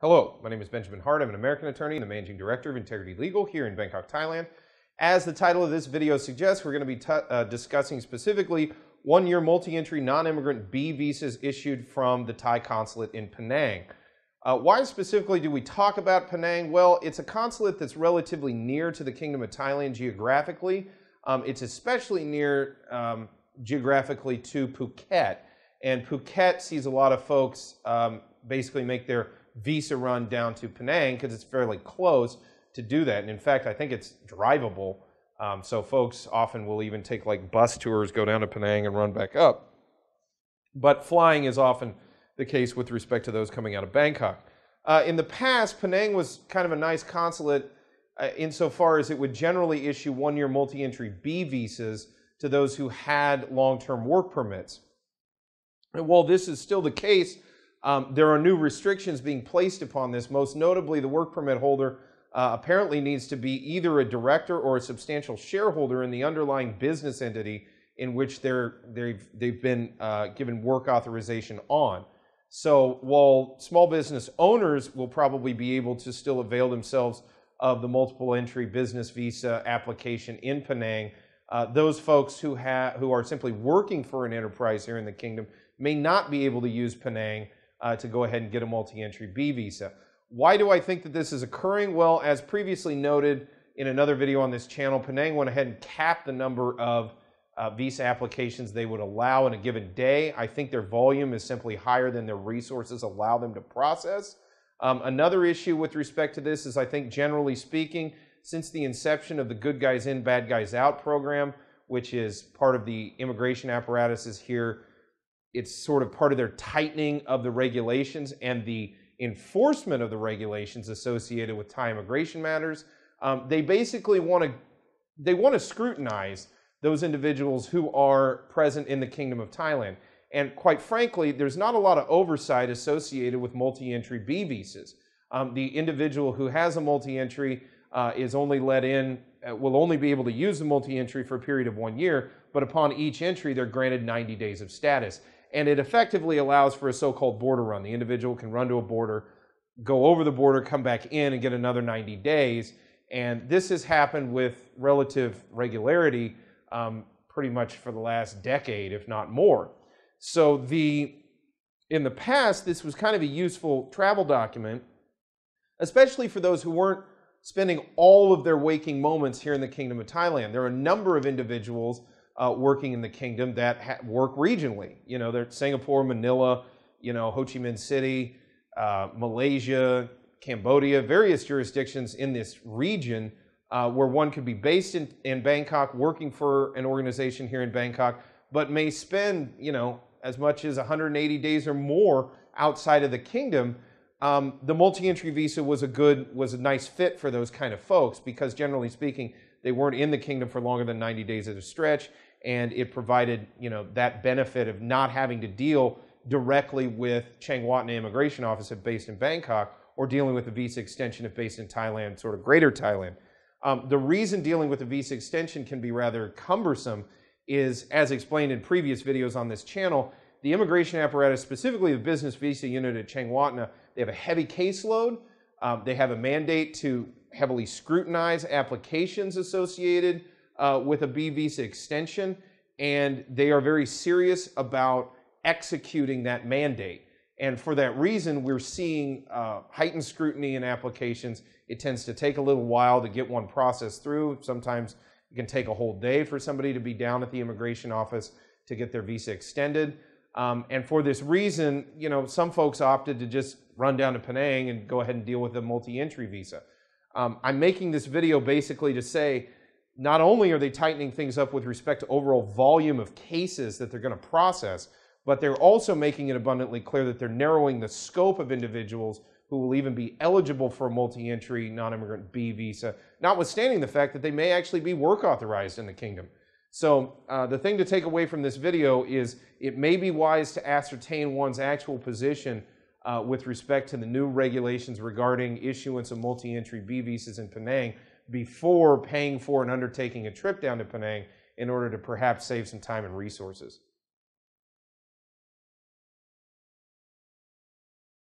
Hello, my name is Benjamin Hart. I'm an American attorney and the Managing Director of Integrity Legal here in Bangkok, Thailand. As the title of this video suggests, we're going to be discussing specifically one-year multi-entry non-immigrant B visas issued from the Thai consulate in Penang. Why specifically do we talk about Penang? Well, it's a consulate that's relatively near to the Kingdom of Thailand geographically. It's especially near geographically to Phuket. And Phuket sees a lot of folks basically make their visa run down to Penang because it's fairly close to do that. And in fact, I think it's drivable. So folks often will even take like bus tours, go down to Penang and run back up. But flying is often the case with respect to those coming out of Bangkok. In the past, Penang was kind of a nice consulate insofar as it would generally issue one-year multi-entry B visas to those who had long-term work permits. And while this is still the case, there are new restrictions being placed upon this. Most notably, the work permit holder apparently needs to be either a director or a substantial shareholder in the underlying business entity in which they've been given work authorization on. So while small business owners will probably be able to still avail themselves of the multiple entry business visa application in Penang, those folks who are simply working for an enterprise here in the kingdom may not be able to use Penang to go ahead and get a multi-entry B visa. Why do I think that this is occurring? Well, as previously noted in another video on this channel, Penang went ahead and capped the number of visa applications they would allow in a given day. I think their volume is simply higher than their resources allow them to process. Another issue with respect to this is, I think generally speaking, since the inception of the Good Guys In, Bad Guys Out program, which is part of the immigration apparatuses here, it's sort of part of their tightening of the regulations and the enforcement of the regulations associated with Thai immigration matters. They basically want to scrutinize those individuals who are present in the Kingdom of Thailand. And quite frankly, there's not a lot of oversight associated with multi-entry B visas. The individual who has a multi-entry is only let in, will only be able to use the multi-entry for a period of 1 year, but upon each entry, they're granted 90 days of status. And it effectively allows for a so-called border run. The individual can run to a border, go over the border, come back in and get another 90 days. And this has happened with relative regularity pretty much for the last decade, if not more. So in the past, this was kind of a useful travel document, especially for those who weren't spending all of their waking moments here in the Kingdom of Thailand. There are a number of individuals working in the kingdom that work regionally. You know, they're Singapore, Manila, you know, Ho Chi Minh City, Malaysia, Cambodia, various jurisdictions in this region where one could be based in Bangkok, working for an organization here in Bangkok, but may spend, you know, as much as 180 days or more outside of the kingdom. The multi-entry visa was a nice fit for those kind of folks because generally speaking, they weren't in the kingdom for longer than 90 days at a stretch, and it provided, you know, that benefit of not having to deal directly with Chang Wat Immigration Office if based in Bangkok, or dealing with a visa extension if based in Thailand, sort of Greater Thailand. The reason dealing with a visa extension can be rather cumbersome is, as explained in previous videos on this channel, the immigration apparatus, specifically the business visa unit at Chang Wat, they have a heavy caseload. They have a mandate to heavily scrutinize applications associated with a B visa extension, and they are very serious about executing that mandate. And for that reason, we're seeing heightened scrutiny in applications. It tends to take a little while to get one processed through. Sometimes it can take a whole day for somebody to be down at the immigration office to get their visa extended. And for this reason, you know, some folks opted to just run down to Penang and go ahead and deal with a multi-entry visa. I'm making this video basically to say, not only are they tightening things up with respect to overall volume of cases that they're going to process, but they're also making it abundantly clear that they're narrowing the scope of individuals who will even be eligible for a multi-entry non-immigrant B visa, notwithstanding the fact that they may actually be work authorized in the kingdom. So the thing to take away from this video is it may be wise to ascertain one's actual position with respect to the new regulations regarding issuance of multi-entry B visas in Penang before paying for and undertaking a trip down to Penang in order to perhaps save some time and resources.